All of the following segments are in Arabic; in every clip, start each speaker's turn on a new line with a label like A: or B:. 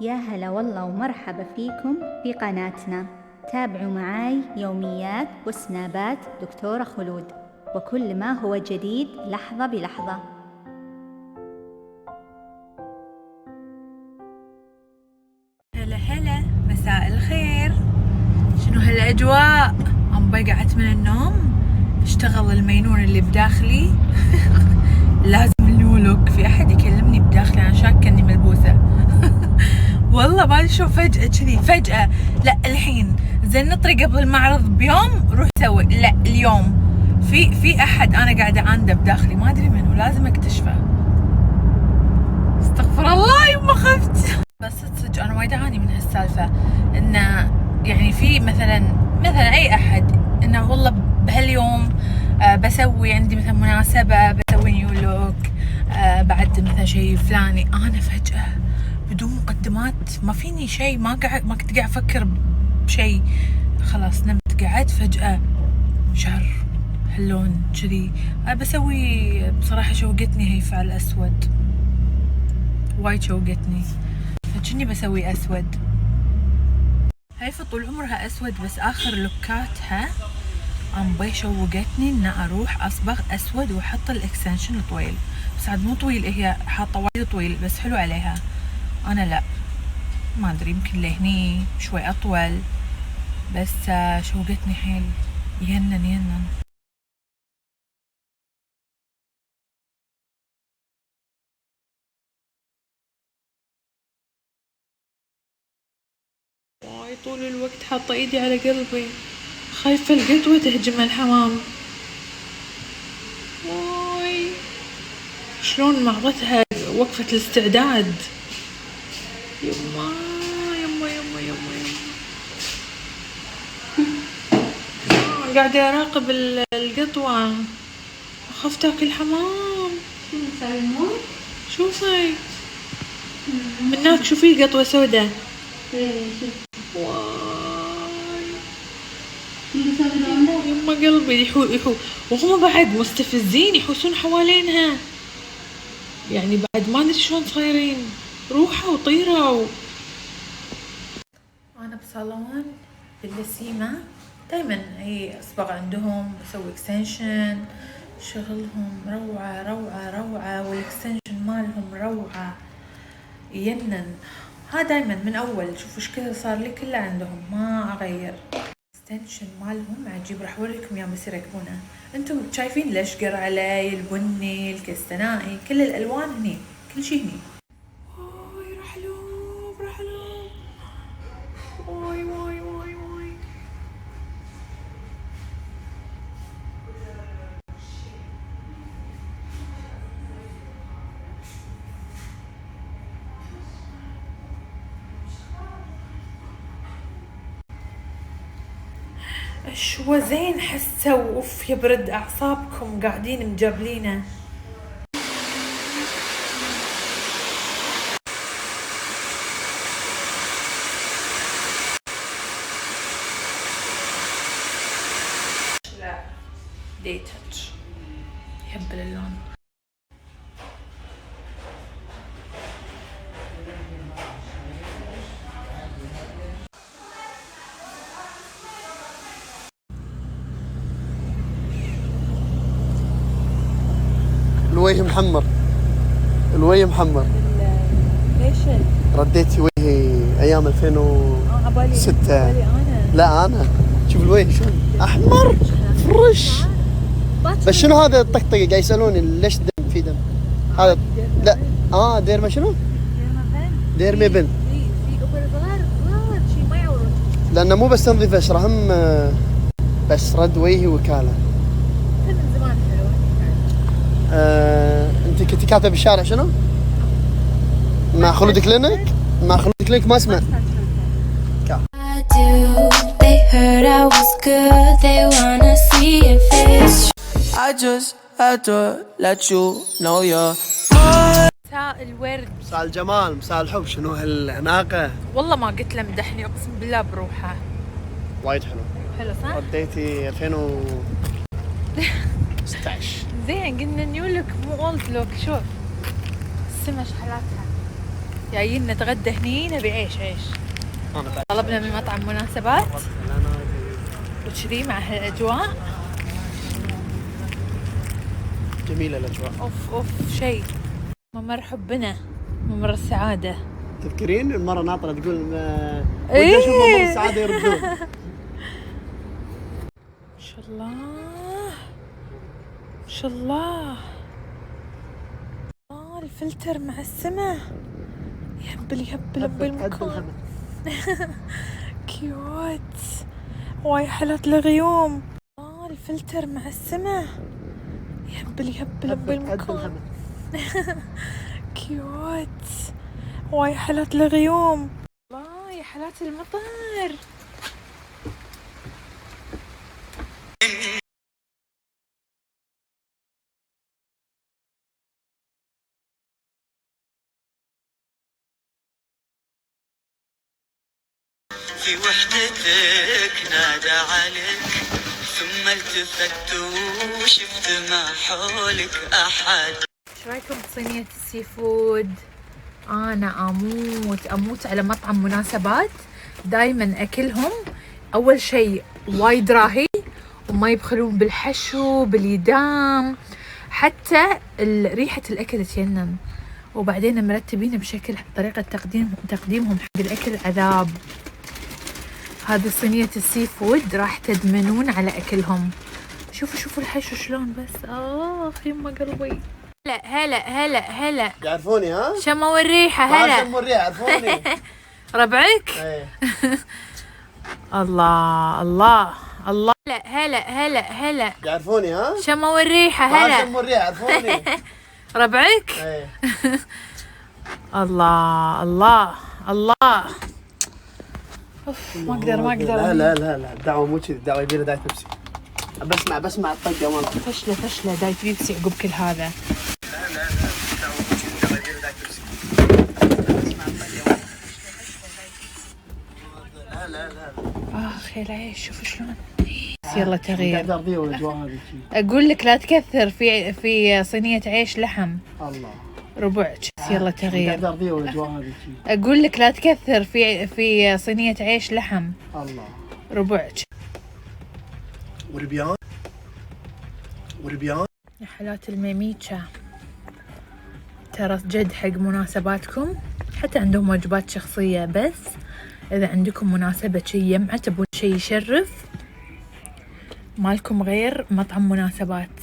A: يا هلا والله ومرحبا فيكم في قناتنا. تابعوا معاي يوميات وسنابات دكتورة خلود وكل ما هو جديد لحظة بلحظة.
B: هلا هلا، مساء الخير. شنو هالأجواء؟ عم بقعت من النوم، اشتغل المينون اللي بداخلي. لازم نيولوك، في أحد يكلمني بداخلي، أنا شاكة إني ملبوسة. والله ما شوف فجأة كذي فجأة. لا الحين زين نطري قبل المعرض بيوم روح سوي، لا اليوم في أحد أنا قاعدة عنده بداخلي، ما أدري منو، لازم أكتشفه. استغفر الله يما خفت. بس صدق انا وايد اعاني من هالسالفه، انه يعني في مثلا اي احد انه والله بهاليوم بسوي عندي مثلا مناسبه، بسوي نيو لوك، بعد مثلا شيء فلاني، انا فجاه بدون مقدمات ما فيني شيء، ما كنت قاعد افكر بشيء، خلاص نمت قعدت فجاه شعر هاللون كذي. بسوي بصراحه شوقتني هي فعل اسود، وايد شوقتني، فكني بسوي اسود. هيفا طول عمرها اسود، بس اخر لوكاتها بي شوقتني ان اروح اصبغ اسود واحط الاكستنشن طويل، بس عاد مو طويل، هي حاطه وايد طويل بس حلو عليها. انا لا، ما ادري، يمكن لهني شوي اطول، بس شوقتني حيل. يهنن واي، طول الوقت حاطه ايدي على قلبي، خايفه القطوه تهجم الحمام. واي شلون معضتها وقفة الاستعداد. يما يما يما يما يما. قاعدة أراقب القطوة، أخاف تاكل حمام.
A: شو مسوي؟
B: شوفي مناك، شوفي قطوة سوداء. واي يما قلبي، يحو وهم بعد مستفزين، يحوسون حوالينها، يعني بعد ما ادري شلون صايرين، روحه وطيره انا بصالون باللسيمه دايما هي اصبغ عندهم، بسوي اكستنشن، شغلهم روعه روعه روعه، والاكستنشن مالهم روعه ينن. ها دايما من اول شوفوا ايش كذا صار لي كله عندهم، ما اغير الاكستنشن مالهم عجيب. راح اوريكم اياه بس يركبونه. انتم شايفين الاشقر علي، البني، الكستنائي، كل الالوان هني، كل شيء هني. واي رحلوب رحلوب، واي واي واي واي. شو زين حسه، اوف يبرد اعصابكم قاعدين مجابلينه. لا ديتج يحب اللون.
C: الوجه محمر، الوجه محمر.
B: ليش؟
C: رديتي وجهي ايام 2006.
B: أنا.
C: لا انا شوف الوجه شلون احمر فرش. بس شنو هذا الطقطقه؟ قاعد يسالوني ليش دم، في دم هذا؟ لا دير ما شنو؟ دير ما بن.
B: في غلط شيء ما يعورون،
C: لانه مو بس تنظيف بشره، هم بس رد وجهي وكاله.
B: من زمان حلو.
C: انت كنت كاتبه بالشارع شنو؟ مع خلود كلينك؟ مع خلود كلينك ما اسمه.
D: They heard I was good, they wanna see if it's true.
E: I just had to let you know you're
B: مساء الورد،
C: مساء الجمال، مساء الحب، شنو هالعناقه؟
B: والله ما قلت له مدحني، اقسم بالله بروحه.
C: وايد حلو.
B: حلو صح؟
C: رديتي 2016.
B: زين قلنا نيو لوك مو اولد لوك. شوف السما شحلاتها، جايين نتغدى هني، نبي عيش. طلبنا من مطعم مناسبات وكذي مع هالاجواء.
C: جميلة الاجواء.
B: اوف شيء ممر حبنا، ممر السعادة.
C: تذكرين المرة ناطرة تقول
B: إيه.
C: ودي اشوف ممر السعادة يردون.
B: ما شاء الله ما شاء الله. الفلتر مع السماء يهبل بالمكان. كيوت، واي حلت الغيوم. الفلتر مع السماء يهبل بالمكان. كيوت، واي حلت الغيوم. الله يا حلات المطر.
F: في وحدتك نادى عليك ثم التفت وشفت ما حولك أحد.
B: ايش رايكم بصينية السي فود؟ انا اموت على مطعم مناسبات. دايما اكلهم اول شيء وايد راهي، وما يبخلون بالحشو باليدام، حتى ريحة الاكل تجنن. وبعدين مرتبين بشكل طريقة تقديمهم حق الاكل عذاب. هذه صينية السي فود راح تدمنون على اكلهم. شوفوا الحشو شلون بس. يما قلبي. هلا
C: يعرفوني ها؟
B: شموا الريحة. هلا
C: شموا الريحة يعرفوني.
B: ربعك.
C: ايه.
B: الله. هلا
C: يعرفوني ها؟
B: شموا الريحة. هلا
C: شموا الريحة يعرفوني.
B: ربعك.
C: ايه.
B: الله. اوف ما اقدر.
C: لا الدعوة مو كذي، الدعوة يبي لها دايت بيبسي. بسمع الطقة مالته.
B: فشلة دايت بيبسي عقب كل هذا.
C: لا الدعوة مو كذي، الدعوة يبي لها دايت بيبسي. لا
B: اخي العيش شوفوا شلون. يلا تغيير.
C: ارضيه والاجواء هذه.
B: اقول لك لا تكثر في صينية عيش لحم.
C: الله.
B: ربع. يلا تغيير.
C: ارضيه والاجواء هذه.
B: اقول لك لا تكثر في صينية عيش لحم.
C: الله.
B: ربع.
C: وربيان.
B: يا حالات الميميتشا، ترى جد حق مناسباتكم، حتى عندهم وجبات شخصية، بس إذا عندكم مناسبة شي يمعة تبون شي يشرف، مالكم غير مطعم مناسبات.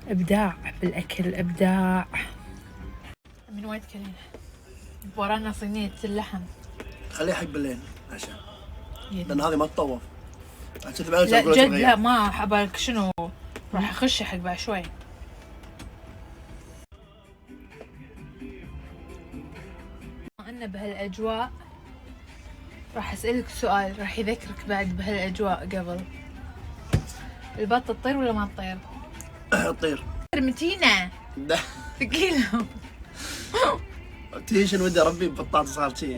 B: إبداع بالأكل، إبداع. من وين تكلين؟ ورانا صينية اللحم.
C: خليه حق بالليل عشان
B: يدي.
C: لأن هذه ما تطوف.
B: لا جد لا، ما حبالك شنو راح أخش حق بعد شوي. أنا بهالأجواء راح أسألك سؤال راح يذكرك بعد بهالأجواء. قبل البطة تطير ولا ما تطير؟
C: تطير.
B: متينة ثقيلة.
C: تيشن ودي اربي بطاطا صار شي.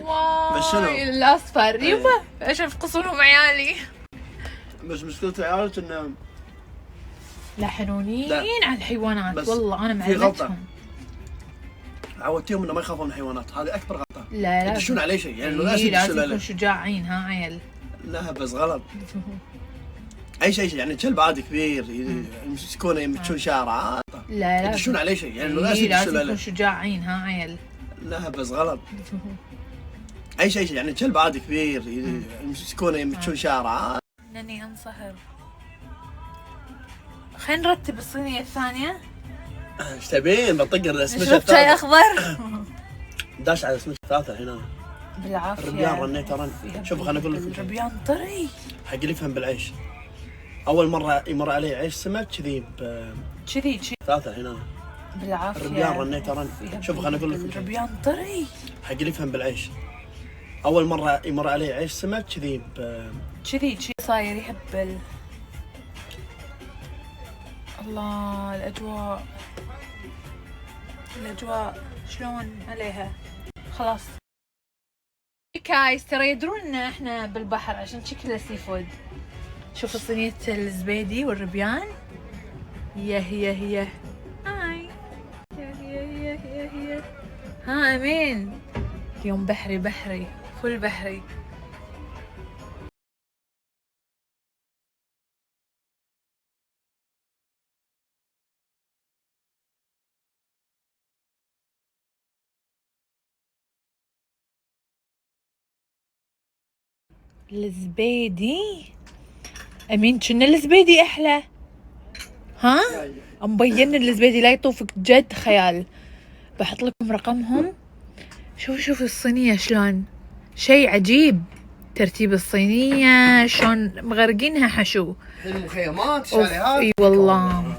C: بس شنو؟
B: الاصفر يبا ايش يفقصونهم عيالي.
C: بس مشكلة عيالك انه
B: لا حنونين على الحيوانات. والله انا
C: في غلطة.
B: معلمتهم.
C: عودتيهم انه ما يخافون من الحيوانات، هذه اكبر غلطة.
B: لا
C: يدشون عليه شيء يعني
B: لازم يكونوا شجاعين. ها عيل.
C: لا بس غلط. اي شيء يعني كلب عادي كبير يمسكونه يمشون شارع.
B: لا
C: يدشون عليه شيء يعني
B: لازم يكونوا شجاعين. ها عيل.
C: لا بس غلط. اي شيء يعني كلب عادي كبير يمسكونه يمشون شارع.
B: انني انصهر. خلينا نرتب الصينية الثانية.
C: ايش تبين؟ بطق السمكة
B: شربت شاي اخضر.
C: داش على السمكة الثالثة هنا.
B: بالعافية.
C: الربيان رنيته رن. شوف خليني اقول لك.
B: الربيان طري.
C: حق اللي يفهم بالعيش. اول مرة يمر علي عيش سمك كذي
B: كذي
C: ثلاثة هنا.
B: بالعافية.
C: الربيان رنيته رن. شوف خليني اقول لك.
B: الربيان طري.
C: حق اللي يفهم بالعيش. اول مرة يمر علي عيش سمك كذي
B: كذي صاير يهبل. الله الأجواء شلون عليها. خلاص كايس ترى يدرون ان احنا بالبحر عشان شكله سي فود. شوفوا صينية الزبيدي والربيان. هي هاي. هي ها امين، اليوم بحري فل بحري. الزبيدي امين، كنا الزبيدي احلى. ها مبين الزبيدي لا يطوفك جد خيال. بحط لكم رقمهم. شوفوا الصينية شلون، شيء عجيب. ترتيب الصينية شلون مغرقينها حشو.
C: المخيمات
B: اي والله.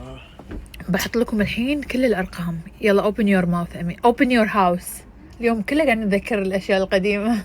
B: بحط لكم الحين كل الارقام. يلا open your mouth امين، open your house. اليوم كله قاعد نتذكر الاشياء القديمة.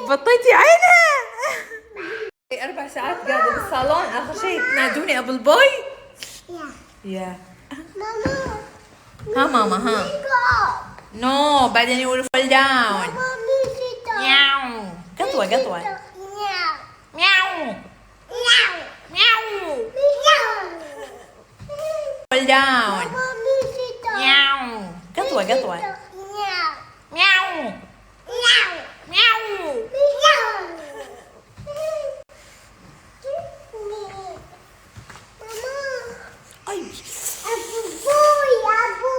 B: بطيتي عينها. 4 ساعات قاعدة بالصالون، آخر شيء تنادوني أبو البوي. يا
G: ماما.
B: ها ماما ها. نو بعدين يقولوا فول داون. مياو. قطوة قطوة. مياو مياو. فول داون. مياو. قطوة قطوة. مياو مياو.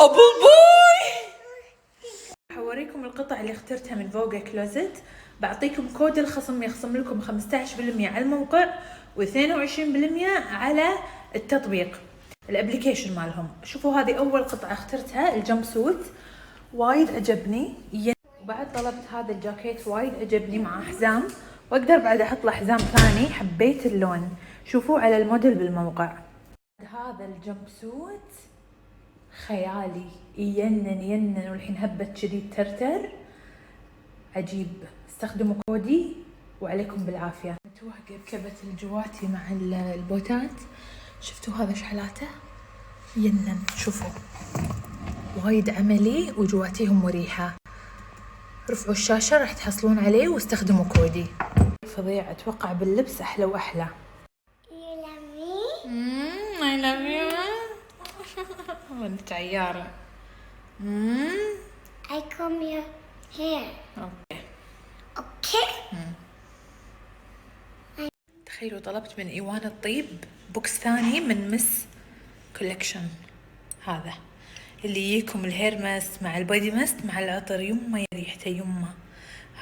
B: أبو البوي. حوريكم القطع اللي اخترتها من فوغا كلوزت. بعطيكم كود الخصم يخصم لكم 15% على الموقع و22% على التطبيق الابليكيشن مالهم. شوفوا هذه اول قطعة اخترتها، الجمب سوت وايد عجبني. وبعد طلبت هذا الجاكيت وايد عجبني مع حزام، واقدر بعد احط له حزام ثاني. حبيت اللون، شوفوه على الموديل بالموقع. هذا الجمب سوت خيالي، ينن والحين هبت كذي ترتر عجيب. استخدموا كودي وعليكم بالعافية. متوهقة بكبة الجواتي مع البوتات. شفتوا هذا شحلاته ينن، شوفوا وايد عملي وجواتيهم مريحة. رفعوا الشاشة راح تحصلون عليه واستخدموا كودي. فظيع، اتوقع باللبس احلى واحلى. I love you. وانت عيارة.
G: I comb your hair.
B: اوكي.
G: Okay.
B: تخيلوا طلبت من ايوان الطيب بوكس ثاني من مس كولكشن، هذا اللي يجيكم الهيرمس مع البودي مست مع العطر. يمه ريحته يمه.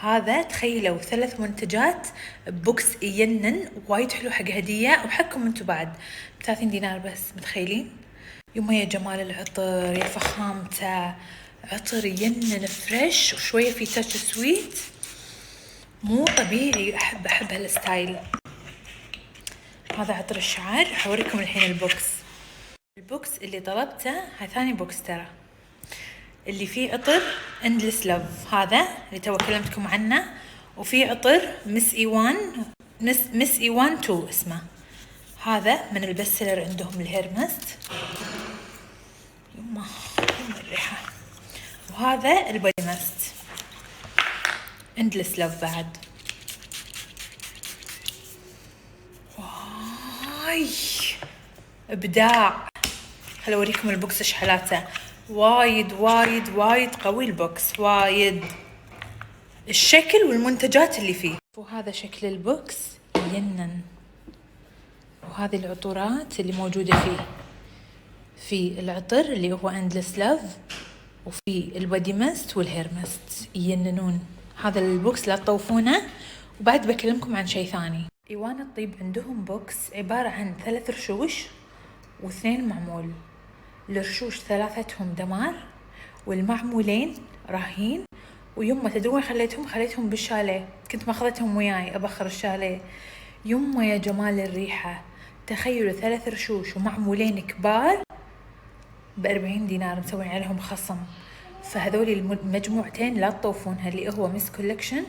B: هذا تخيلوا 3 منتجات بوكس ينن وايد حلو حق هدية وحقكم انتو بعد. ب30 دينار بس. متخيلين؟ يمه يا جمال العطر، يا فخامته. عطر ينن فريش وشوية في تاتش سويت، مو طبيعي. احب هالستايل. هذا عطر الشعر. حوريكم الحين البوكس اللي طلبته. هاي ثاني بوكس ترى، اللي فيه عطر اندلس لوف، هذا اللي تو كلمتكم عنه. وفي عطر مس ايوان 2 اسمه. هذا من البست سيلر عندهم، الهيرمست. يما الريحة. وهذا البودي مست اندلس لوف بعد. واي ابداع. خليني اوريكم البوكس ايش حالاته. وايد وايد وايد قوي البوكس، وايد الشكل والمنتجات اللي فيه. وهذا شكل البوكس ينن، وهذه العطورات اللي موجودة فيه. في العطر اللي هو اندلس لاف، وفي البودي ماست والهير ماست يننون. هذا البوكس لا تطوفونه. وبعد بكلمكم عن شيء ثاني. ايوان الطيب عندهم بوكس عبارة عن 3 رشوش و2 معمول. الرشوش 3 دمار، والمعمولين راهين. ويما تدرون خليتهم بالشاليه، كنت ماخذتهم وياي ابخر الشاليه. يما يا جمال الريحة، تخيلوا 3 رشوش ومعمولين كبار ب40 دينار، مسوين عليهم خصم. فهذول المجموعتين لا تطوفونها، اللي هو مس كولكشن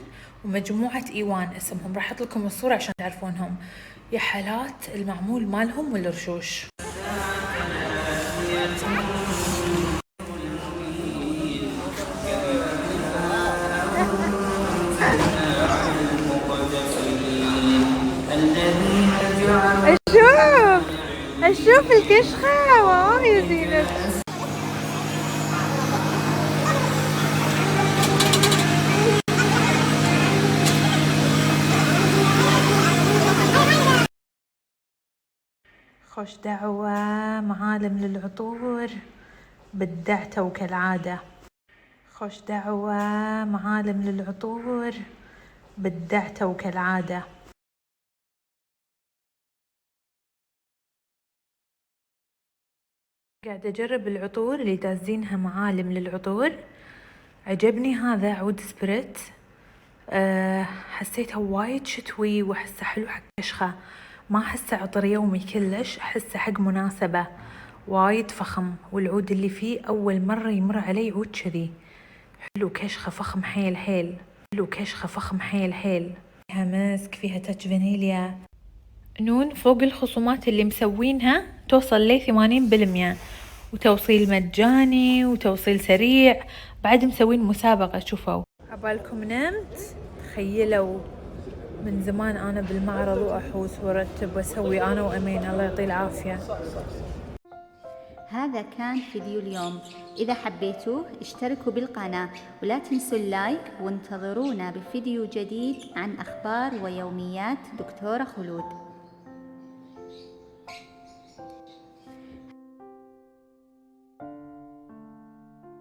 B: ومجموعة ايوان اسمهم، راح احط لكم الصورة عشان تعرفونهم. يا حالات المعمول مالهم والرشوش. اشوف الكشخة واو زينب. خوش دعوة معالم للعطور، بدعتوا كالعادة. خوش دعوة معالم للعطور، بدعتوا كالعادة. قاعدة أجرب العطور اللي دازينها معالم للعطور. عجبني هذا عود سبريت، حسيته وايد شتوي وأحسه حلو حق كشخة. ما أحسه عطر يومي كلش، أحسه حق مناسبة. وايد فخم، والعود اللي فيه أول مرة يمر علي عود كذي. حلو كشخة فخم حيل حيل، حلو كشخة فخم حيل حيل. فيها مسك، فيها تاتش فانيليا. نون فوق الخصومات اللي مسوينها توصل لي 80%، وتوصيل مجاني وتوصيل سريع. بعد مسوين مسابقة، شوفوا. عبالكم نمت؟ تخيلوا من زمان أنا بالمعرض وأحوس وأرتب وأسوي أنا وأمين، الله يعطيه العافية.
A: هذا كان فيديو اليوم. إذا حبيتوه اشتركوا بالقناة ولا تنسوا اللايك، وانتظرونا بفيديو جديد عن أخبار ويوميات دكتورة خلود.